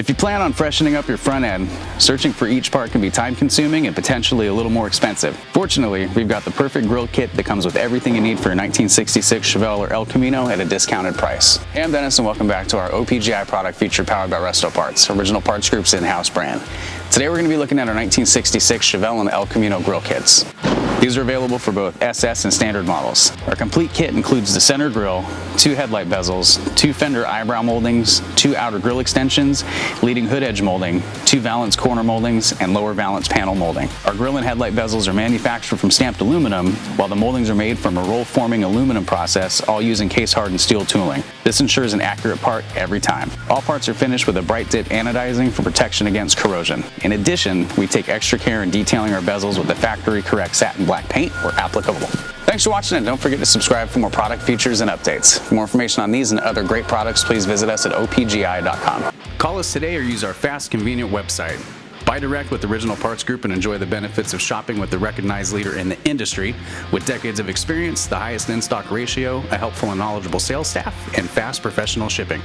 If you plan on freshening up your front end, searching for each part can be time-consuming and potentially a little more expensive. Fortunately, we've got the perfect grill kit that comes with everything you need for your 1966 Chevelle or El Camino at a discounted price. Hey, I'm Dennis and welcome back to our OPGI product feature powered by Resto Parts, Original Parts Group's in-house brand. Today we're going to be looking at our 1966 Chevelle and El Camino grill kits. These are available for both SS and standard models. Our complete kit includes the center grill, 2 headlight bezels, 2 Fender eyebrow moldings, 2 outer grill extensions, leading hood edge molding, 2 Valance corner moldings, and lower Valance panel molding. Our grill and headlight bezels are manufactured from stamped aluminum, while the moldings are made from a roll-forming aluminum process, all using case-hardened steel tooling. This ensures an accurate part every time. All parts are finished with a bright dip anodizing for protection against corrosion. In addition, we take extra care in detailing our bezels with the factory-correct satin black paint where applicable. Thanks for watching, and don't forget to subscribe for more product features and updates. For more information on these and other great products, please visit us at opgi.com. Call us today or use our fast, convenient website. Buy direct with Original Parts Group and enjoy the benefits of shopping with the recognized leader in the industry with decades of experience, the highest in-stock ratio, a helpful and knowledgeable sales staff, and fast professional shipping.